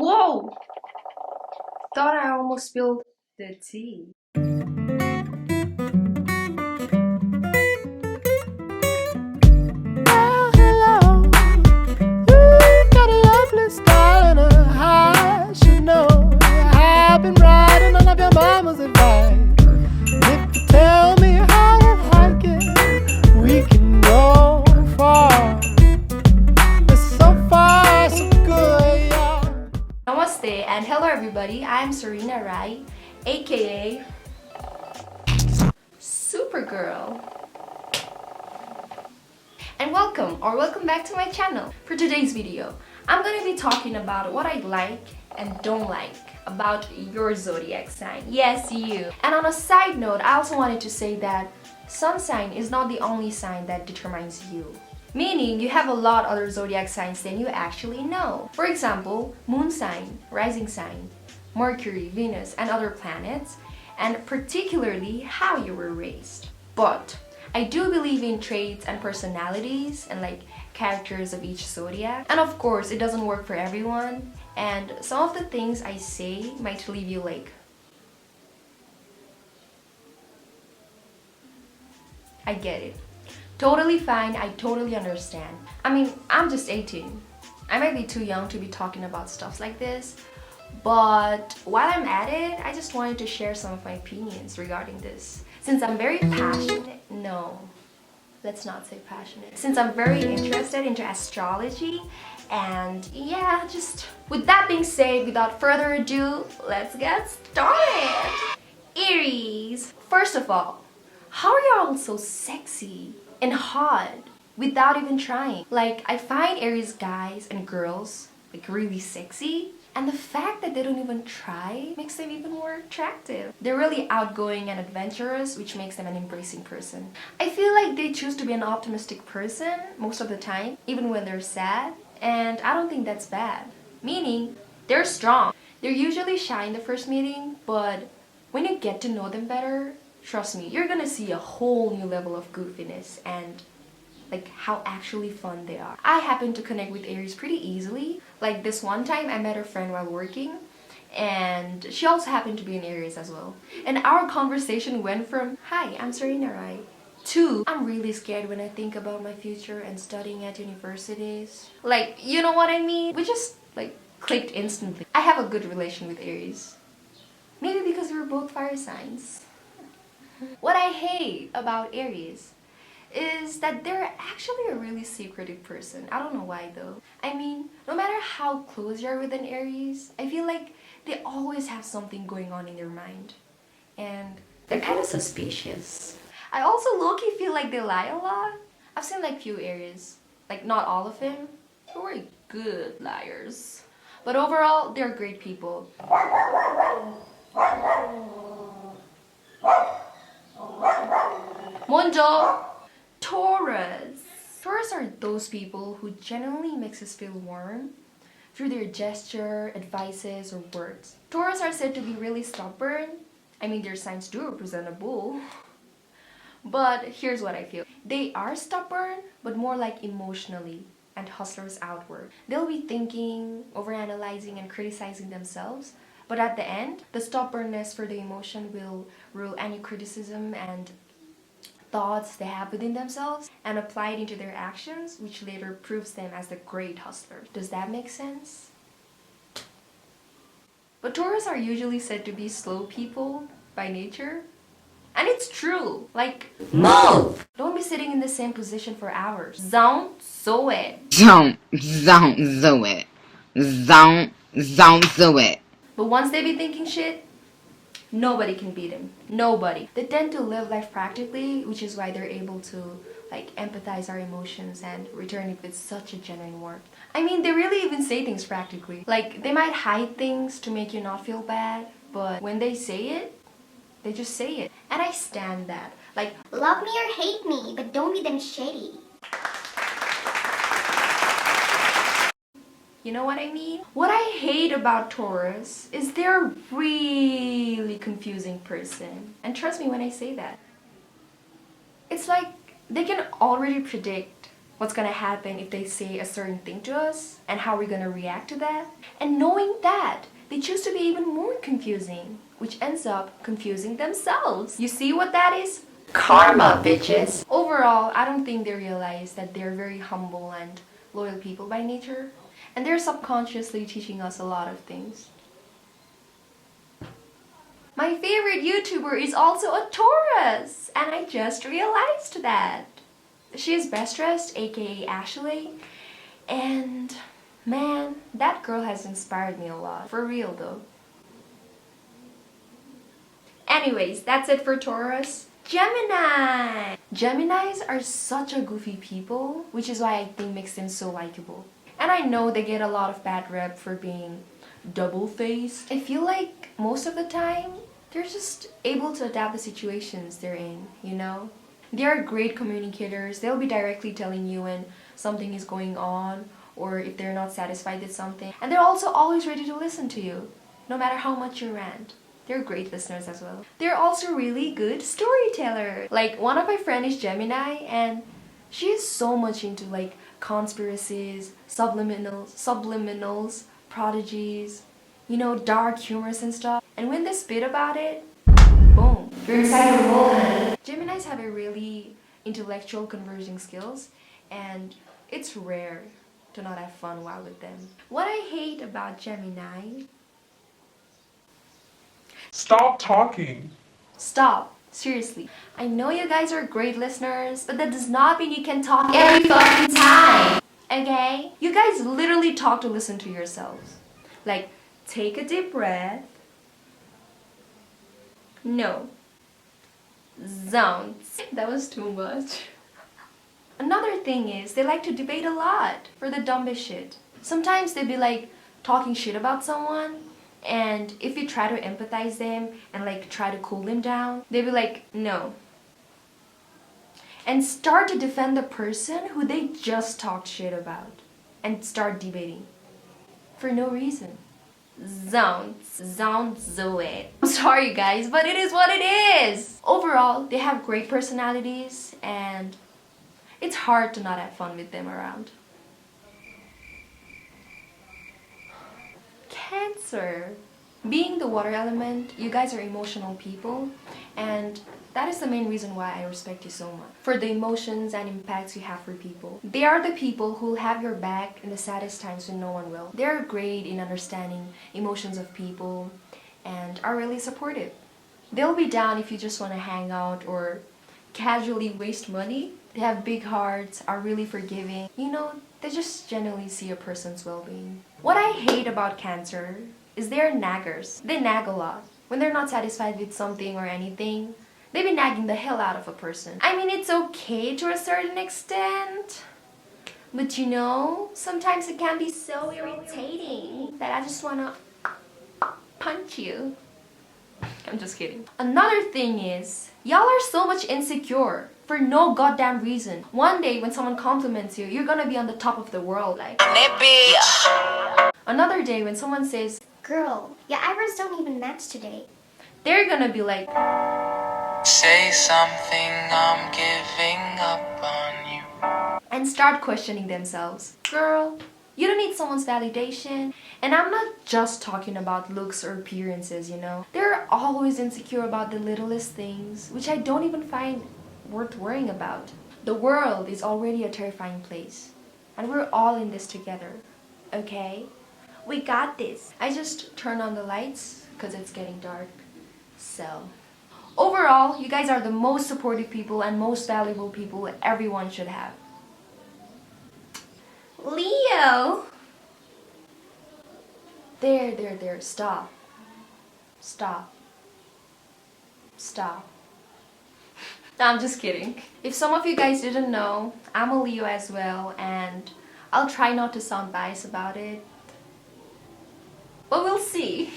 Whoa! Thought I almost spilled the tea. Well, hello. You got a lovely style and a high. Should know I've been riding all of your mama's advice. If you tell me how you like it, we can go far. It's so far, so good, yeah. Namaste and hello everybody. I'm Serena Rai, aka Supergirl. And welcome back to my channel. For today's video, I'm gonna be talking about what I like and don't like about your zodiac sign. Yes, you. And on a side note, I also wanted to say that sun sign is not the only sign that determines you. Meaning, you have a lot other zodiac signs than you actually know. For example, moon sign, rising sign, Mercury, Venus, and other planets, and particularly how you were raised. But I do believe in traits and personalities and characters of each zodiac. And of course, it doesn't work for everyone. And some of the things I say might leave you I get it. Totally fine, I totally understand. I mean, I'm just 18. I might be too young to be talking about stuff like this, but while I'm at it, I just wanted to share some of my opinions regarding this. Since I'm very passionate, no, let's not say passionate. Since I'm very interested into astrology, and yeah, just with that being said, without further ado, let's get started. Aries. First of all, how are y'all so sexy and hot without even trying? I find Aries guys and girls really sexy, and the fact that they don't even try makes them even more attractive. They're really outgoing and adventurous, which makes them an embracing person. I feel like they choose to be an optimistic person most of the time, even when they're sad, and I don't think that's bad. Meaning, they're strong. They're usually shy in the first meeting, but when you get to know them better, trust me, you're gonna see a whole new level of goofiness and how actually fun they are. I happen to connect with Aries pretty easily. This one time I met a friend while working, and she also happened to be an Aries as well. And our conversation went from, "Hi, I'm Serena Rai," to, "I'm really scared when I think about my future and studying at universities." You know what I mean? We just clicked instantly. I have a good relation with Aries. Maybe because we're both fire signs. What I hate about Aries is that they're actually a really secretive person. I don't know why though. I mean, no matter how close you are with an Aries, I feel like they always have something going on in their mind. And they're kind of suspicious. I also low-key feel like they lie a lot. I've seen few Aries, not all of them, who are good liars. But overall, they're great people. 먼저, Taurus. Taurus are those people who genuinely makes us feel warm through their gesture, advices, or words. Taurus are said to be really stubborn. I mean, their signs do represent a bull. But here's what I feel. They are stubborn, but more emotionally, and hustlers outward. They'll be thinking, overanalyzing, and criticizing themselves. But at the end, the stubbornness for the emotion will rule any criticism and thoughts they have within themselves and apply it into their actions, which later proves them as the great hustlers. Does that make sense? But Taurus are usually said to be slow people by nature. And it's true. Move! Don't be sitting in the same position for hours. Don't do it. Don't do it. Don't do it. But once they be thinking shit, nobody can beat them. Nobody. They tend to live life practically, which is why they're able to empathize our emotions and return it with such a genuine warmth. I mean, they really even say things practically. They might hide things to make you not feel bad, but when they say it, they just say it. And I stand that. Love me or hate me, but don't be them shitty. You know what I mean? What I hate about Taurus is they're a really confusing person. And trust me when I say that. It's they can already predict what's gonna happen if they say a certain thing to us, and how we're gonna react to that. And knowing that, they choose to be even more confusing, which ends up confusing themselves. You see what that is? Karma, bitches! Overall, I don't think they realize that they're very humble and loyal people by nature, and they're subconsciously teaching us a lot of things. My favorite YouTuber is also a Taurus, and I just realized that. She is Best Dressed, aka Ashley, and man, that girl has inspired me a lot. For real though. Anyways, that's it for Taurus. Gemini! Geminis are such a goofy people, which is why I think makes them so likable. And I know they get a lot of bad rep for being double-faced. I feel like most of the time, they're just able to adapt the situations they're in, you know? They are great communicators. They'll be directly telling you when something is going on or if they're not satisfied with something. And they're also always ready to listen to you, no matter how much you rant. They're great listeners as well. They're also really good storytellers. Like, one of my friends is Gemini, and she is so much into like conspiracies, subliminals, prodigies, you know, dark humors and stuff. And when they spit about it, boom, you're inside the world, honey. Geminis have a really intellectual conversing skills, and it's rare to not have fun while with them. What I hate about Gemini... Stop talking. Stop. Seriously. I know you guys are great listeners, but that does not mean you can talk every fucking time. Okay? You guys literally talk to listen to yourselves. Like, take a deep breath. No. Zounds. That was too much. Another thing is, they like to debate a lot for the dumbest shit. Sometimes they'd be like talking shit about someone, and if you try to empathize them and like try to cool them down, they'd be like, no. And start to defend the person who they just talked shit about. And start debating. For no reason. Zounds it. I'm sorry guys, but it is what it is. Overall, they have great personalities and it's hard to not have fun with them around. Cancer. Being the water element, you guys are emotional people, and that is the main reason why I respect you so much. For the emotions and impacts you have for people. They are the people who have your back in the saddest times when no one will. They are great in understanding emotions of people and are really supportive. They'll be down if you just want to hang out or casually waste money. They have big hearts, are really forgiving. You know, they just genuinely see a person's well-being. What I hate about Cancer is they're naggers. They nag a lot. When they're not satisfied with something or anything, they be nagging the hell out of a person. I mean, it's okay to a certain extent, but you know, sometimes it can be so irritating that I just wanna punch you. I'm just kidding. Another thing is, y'all are so much insecure for no goddamn reason. One day when someone compliments you, you're gonna be on the top of the world, like, another day when someone says, Girl, your eyebrows don't even match today. they're gonna be like, say something, I'm giving up on you. and start questioning themselves. Girl, you don't need someone's validation. And I'm not just talking about looks or appearances, you know. They're always insecure about the littlest things, which I don't even find worth worrying about. The world is already a terrifying place, and we're all in this together, okay? We got this. I just turned on the lights because it's getting dark. So, overall, you guys are the most supportive people and most valuable people everyone should have. Leo! There, stop. Stop. Stop. No, I'm just kidding. If some of you guys didn't know, I'm a Leo as well, and I'll try not to sound biased about it. But we'll see.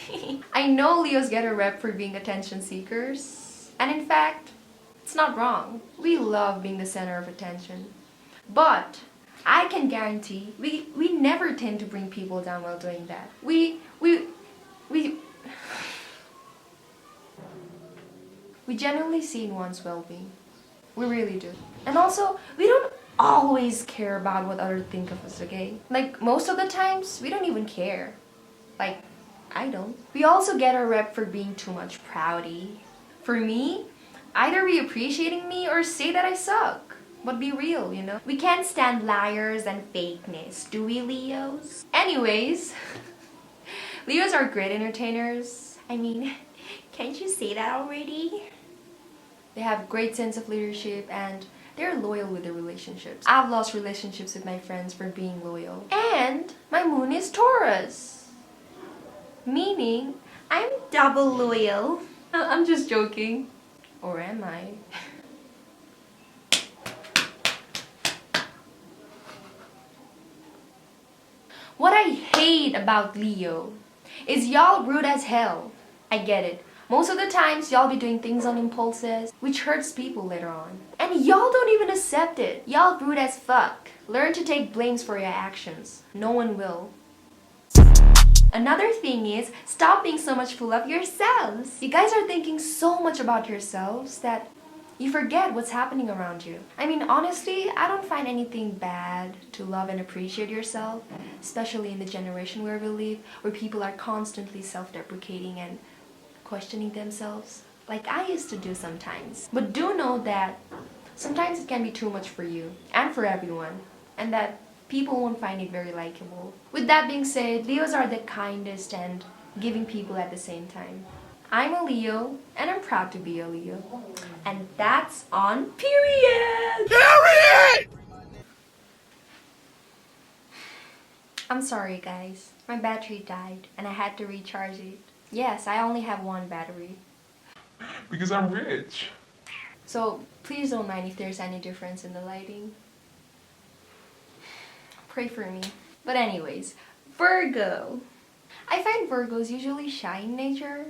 I know Leos get a rep for being attention seekers, and in fact, it's not wrong. We love being the center of attention. But I can guarantee we never tend to bring people down while doing that. We genuinely see in one's well-being. We really do. And also, we don't always care about what others think of us, okay? Like, most of the times, we don't even care. Like, I don't. We also get a rep for being too much proudy. For me, either be appreciating me or say that I suck. But be real, you know? We can't stand liars and fakeness, do we, Leos? Anyways, Leos are great entertainers. I mean, can't you say that already? They have great sense of leadership and they're loyal with their relationships. I've lost relationships with my friends for being loyal. And my moon is Taurus. Meaning, I'm double loyal. I'm just joking. Or am I? What I hate about Leo is y'all rude as hell. I get it. Most of the times y'all be doing things on impulses, which hurts people later on. And y'all don't even accept it. Y'all rude as fuck. Learn to take blames for your actions. No one will. Another thing is, stop being so much full of yourselves. You guys are thinking so much about yourselves that you forget what's happening around you. I mean, honestly, I don't find anything bad to love and appreciate yourself, especially in the generation where we live, where people are constantly self-deprecating and questioning themselves, like I used to do sometimes. But do know that sometimes it can be too much for you and for everyone, and that people won't find it very likable. With that being said, Leos are the kindest and giving people at the same time. I'm a Leo, and I'm proud to be a Leo. And that's on period! Period! I'm sorry guys, my battery died and I had to recharge it. Yes, I only have one battery. Because I'm rich. So please don't mind if there's any difference in the lighting. Pray for me. But anyways, Virgo. I find Virgos usually shy in nature.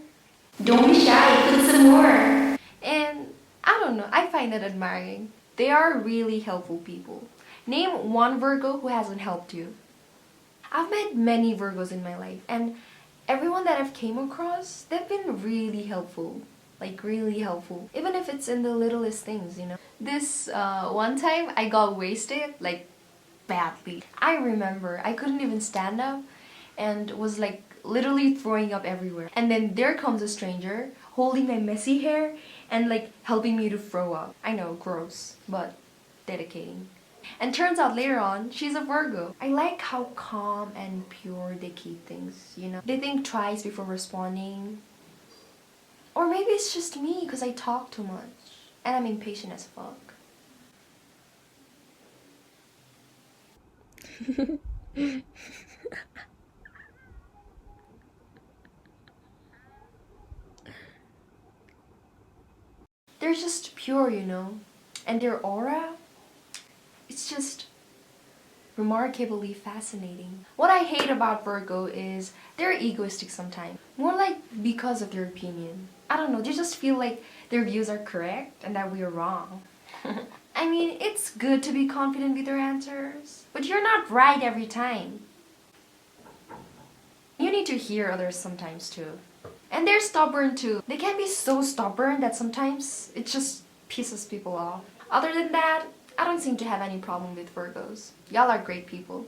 Don't be shy, put some more. And I don't know, I find that admiring. They are really helpful people. Name one Virgo who hasn't helped you. I've met many Virgos in my life and everyone that I've came across, they've been really helpful. Like really helpful. Even if it's in the littlest things, you know. This one time I got wasted, like badly. I remember I couldn't even stand up and was like literally throwing up everywhere. And then there comes a stranger holding my messy hair and like helping me to throw up. I know, gross, but dedicating. And turns out later on, she's a Virgo. I like how calm and pure they keep things, you know? They think twice before responding. Or maybe it's just me because I talk too much and I'm impatient as fuck. They're just pure, you know? And their aura, it's just remarkably fascinating. What I hate about Virgo is they're egoistic sometimes. More like because of their opinion. I don't know, they just feel like their views are correct and that we are wrong. I mean, it's good to be confident with your answers, but you're not right every time. You need to hear others sometimes too. And they're stubborn too. They can be so stubborn that sometimes it just pisses people off. Other than that, I don't seem to have any problem with Virgos. Y'all are great people.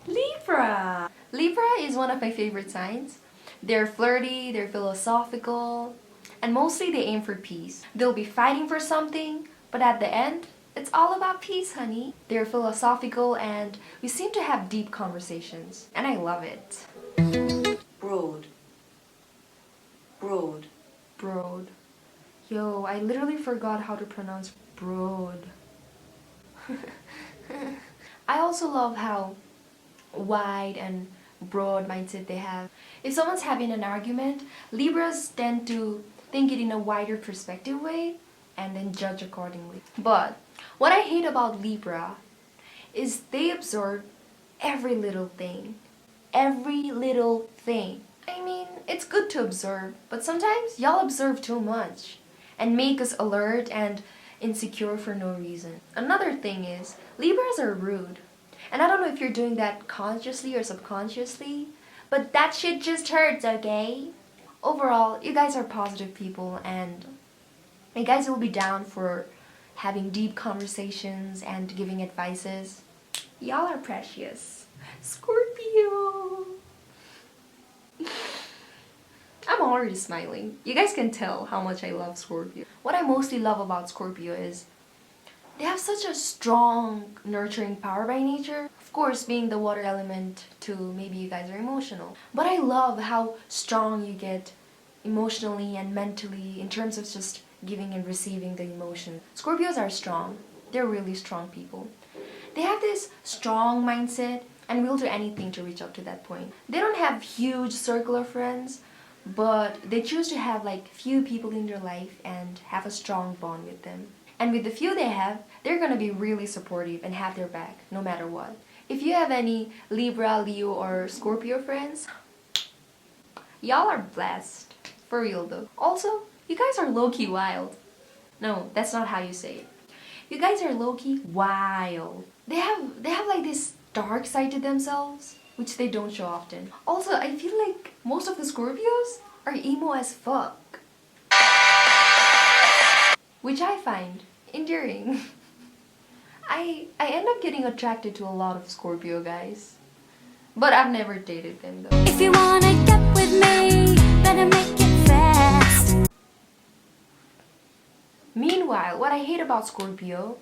Libra! Libra is one of my favorite signs. They're flirty, they're philosophical, and mostly they aim for peace. They'll be fighting for something, but at the end, it's all about peace, honey. They're philosophical and we seem to have deep conversations, and I love it. Broad. Broad. Broad. Yo, I literally forgot how to pronounce broad. I also love how wide and broad mindset they have. If someone's having an argument, Libras tend to think it in a wider perspective way and then judge accordingly. But what I hate about Libra is they absorb every little thing. Every little thing. I mean, it's good to observe, but sometimes y'all observe too much and make us alert and insecure for no reason. Another thing is, Libras are rude. And I don't know if you're doing that consciously or subconsciously, but that shit just hurts, okay? Overall, you guys are positive people and You guys will be down for having deep conversations and giving advices. Y'all are precious. Scorpio. I'm already smiling. You guys can tell how much I love Scorpio. What I mostly love about Scorpio is they have such a strong, nurturing power by nature. Of course, being the water element too, maybe you guys are emotional. But I love how strong you get emotionally and mentally in terms of just giving and receiving the emotion. Scorpios are strong. They're really strong people. They have this strong mindset and will do anything to reach up to that point. They don't have huge circle of friends, but they choose to have like few people in their life and have a strong bond with them. And with the few they have, they're gonna be really supportive and have their back no matter what. If you have any Libra, Leo, or Scorpio friends, y'all are blessed. For real though. Also, you guys are low-key wild. No, that's not how you say it. You guys are low-key wild. They have like this dark side to themselves, which they don't show often. Also, I feel like most of the Scorpios are emo as fuck, which I find endearing. I end up getting attracted to a lot of Scorpio guys, but I've never dated them though. If you wanna get with me, better make it fast. Meanwhile, what I hate about Scorpio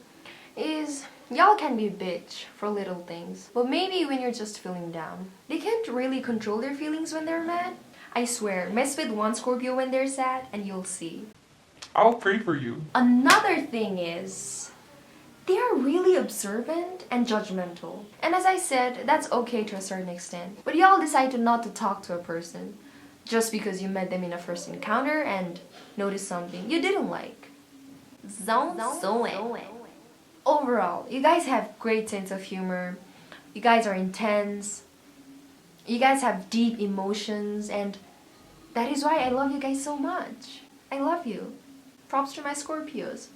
is y'all can be a bitch for little things, but maybe when you're just feeling down. They can't really control their feelings when they're mad. I swear, mess with one Scorpio when they're sad and you'll see. I'll pray for you. Another thing is, they are really observant and judgmental. And as I said, that's okay to a certain extent. But y'all decide to not to talk to a person just because you met them in a first encounter and noticed something you didn't like. Zodiac. Overall, you guys have great sense of humor. You guys are intense. You guys have deep emotions, and that is why I love you guys so much. I love you. Props to my Scorpios.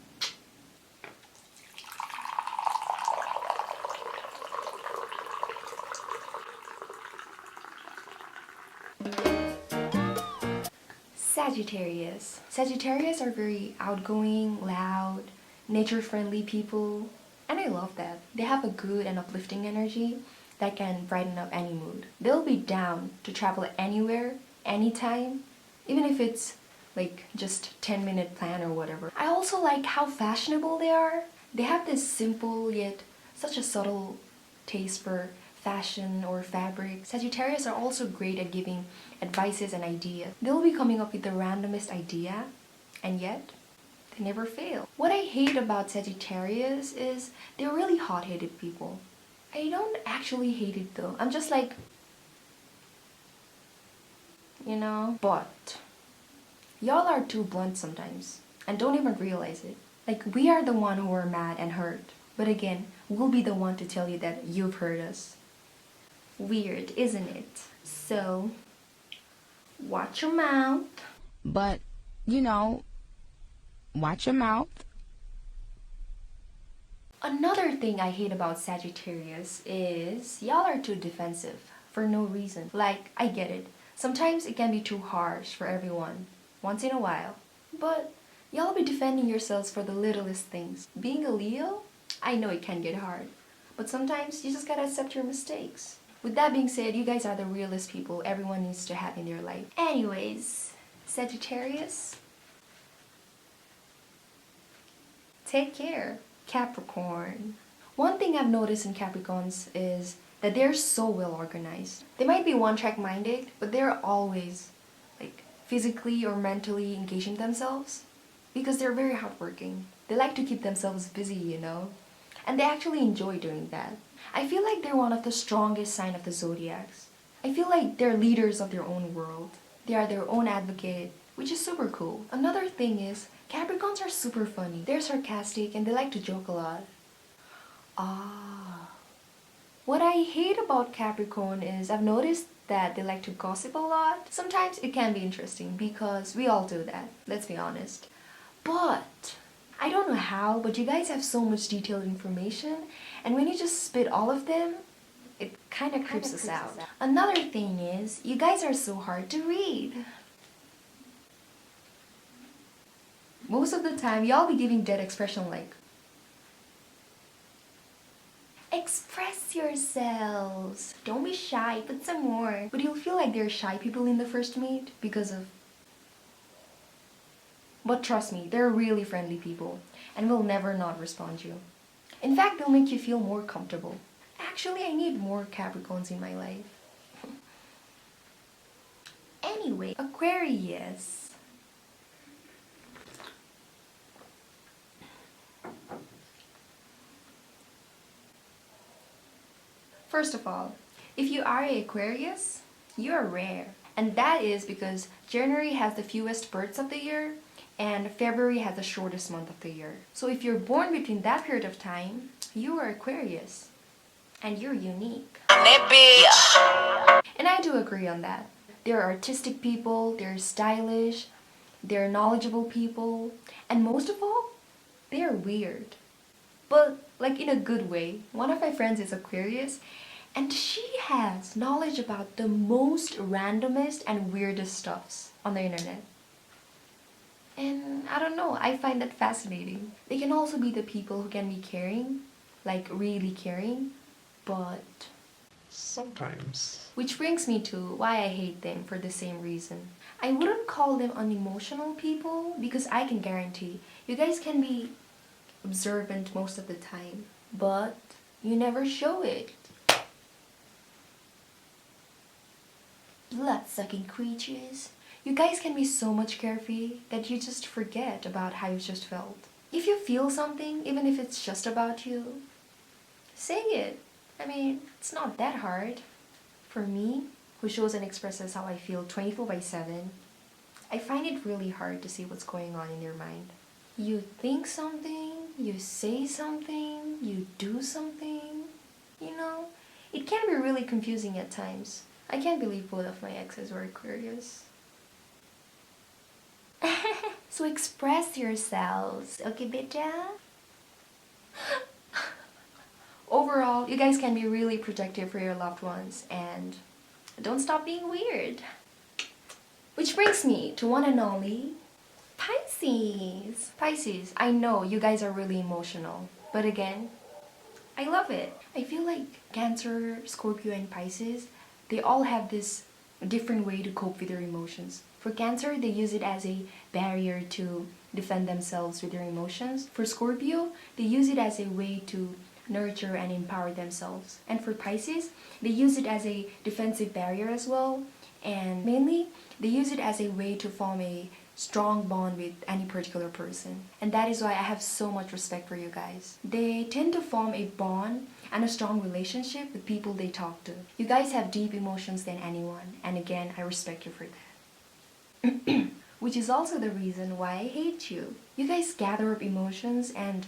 Sagittarius. Sagittarius are very outgoing, loud, nature-friendly people, and I love that. They have a good and uplifting energy that can brighten up any mood. They'll be down to travel anywhere, anytime, even if it's like just 10-minute plan or whatever. I also like how fashionable they are. They have this simple yet such a subtle taste for fashion or fabric. Sagittarius are also great at giving advices and ideas. They'll be coming up with the randomest idea, and yet they never fail. What I hate about Sagittarius is they're really hot-headed people. I don't actually hate it though. I'm just like, you know, but y'all are too blunt sometimes and don't even realize it. Like, we are the one who are mad and hurt. But again, we'll be the one to tell you that you've hurt us. Weird, isn't it? So, watch your mouth. But, you know, watch your mouth. Another thing I hate about Sagittarius is y'all are too defensive for no reason. Like, I get it. Sometimes it can be too harsh for everyone, once in a while. But y'all be defending yourselves for the littlest things. Being a Leo, I know it can get hard. But sometimes you just gotta accept your mistakes. With that being said, you guys are the realest people everyone needs to have in their life. Anyways, Sagittarius, take care. Capricorn. One thing I've noticed in Capricorns is that they're so well organized. They might be one-track minded, but they're always like physically or mentally engaging themselves because they're very hardworking. They like to keep themselves busy, you know, and they actually enjoy doing that. I feel like they're one of the strongest sign of the zodiacs. I feel like they're leaders of their own world. They are their own advocate, which is super cool. Another thing is, Capricorns are super funny. They're sarcastic and they like to joke a lot. What I hate about Capricorn is I've noticed that they like to gossip a lot. Sometimes it can be interesting because we all do that, let's be honest. But I don't know how, but you guys have so much detailed information, and when you just spit all of them, it kind of creeps us out. Another thing is, you guys are so hard to read. Most of the time, y'all be giving dead expression like, express yourselves. Don't be shy, put some more. But you'll feel like they're shy people in the first meet because of... But trust me, they're really friendly people and will never not respond to you. In fact, they'll make you feel more comfortable. Actually, I need more Capricorns in my life. Anyway, Aquarius. First of all, if you are an Aquarius, you are rare. And that is because January has the fewest births of the year and February has the shortest month of the year. So if you're born between that period of time, you are Aquarius. And you're unique. And I do agree on that. They're artistic people, they're stylish, they're knowledgeable people, and most of all, they're weird. But like in a good way. One of my friends is Aquarius, and she has knowledge about the most randomest and weirdest stuffs on the internet. And I don't know, I find that fascinating. They can also be the people who can be caring, like really caring, but... Sometimes. Which brings me to why I hate them for the same reason. I wouldn't call them unemotional people because I can guarantee you guys can be observant most of the time, but you never show it. Blood-sucking creatures. You guys can be so much carefree that you just forget about how you just felt. If you feel something, even if it's just about you, say it. I mean, it's not that hard. For me, who shows and expresses how I feel 24/7, I find it really hard to see what's going on in your mind. You think something, you say something, you do something, you know? It can be really confusing at times. I can't believe both of my exes were Aquarius. So express yourselves, okay, beta? Overall, you guys can be really protective for your loved ones and don't stop being weird. Which brings me to one and only Pisces. Pisces, I know you guys are really emotional, but again, I love it. I feel like Cancer, Scorpio, and Pisces, they all have this different way to cope with their emotions. For Cancer, they use it as a barrier to defend themselves with their emotions. For Scorpio, they use it as a way to nurture and empower themselves. And for Pisces, they use it as a defensive barrier as well. And mainly, they use it as a way to form a strong bond with any particular person. And that is why I have so much respect for you guys. They tend to form a bond and a strong relationship with people they talk to. You guys have deep emotions than anyone. And again, I respect you for that. Which is also the reason why I hate you. You guys gather up emotions and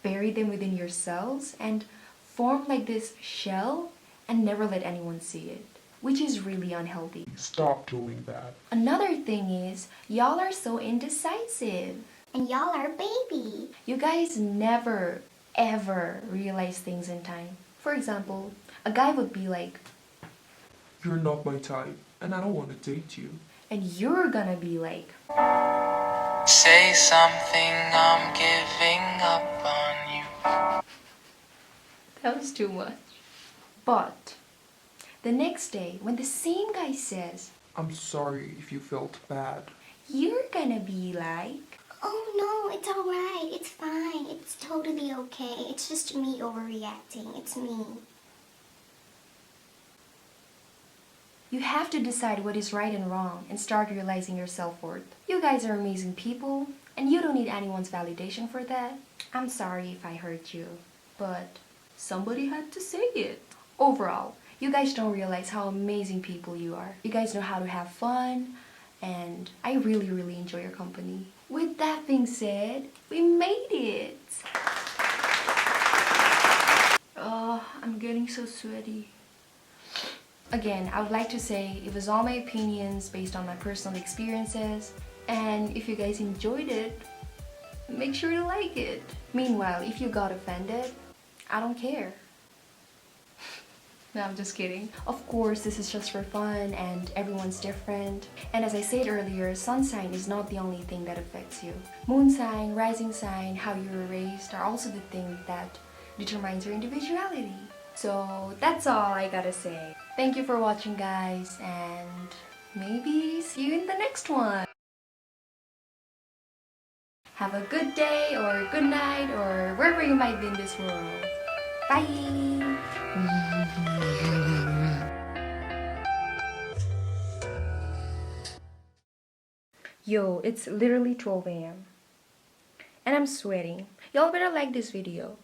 bury them within yourselves and form like this shell and never let anyone see it, which is really unhealthy. Stop doing that. Another thing is, y'all are so indecisive. And y'all are baby. You guys never, ever realize things in time. For example, a guy would be like, You're not my type, and I don't want to date you. and you're gonna be like, Say something, I'm giving up on you. that was too much. But the next day, when the same guy says, I'm sorry if you felt bad. you're gonna be like, Oh no, it's alright. It's fine. It's totally okay. It's just me overreacting. It's me. you have to decide what is right and wrong and start realizing your self-worth. You guys are amazing people, and you don't need anyone's validation for that. I'm sorry if I hurt you, but somebody had to say it. Overall, you guys don't realize how amazing people you are. You guys know how to have fun, and I really, really enjoy your company. With that being said, we made it! Oh, I'm getting so sweaty. Again, I would like to say it was all my opinions based on my personal experiences, and if you guys enjoyed it, make sure to like it. Meanwhile, if you got offended, I don't care. No, I'm just kidding. Of course, this is just for fun and everyone's different. And as I said earlier, sun sign is not the only thing that affects you. Moon sign, rising sign, how you were raised are also the things that determines your individuality. So that's all I gotta say. Thank you for watching, guys, and maybe see you in the next one. Have a good day or good night or wherever you might be in this world. Bye! Yo, it's literally 12 a.m. and I'm sweating. Y'all better like this video.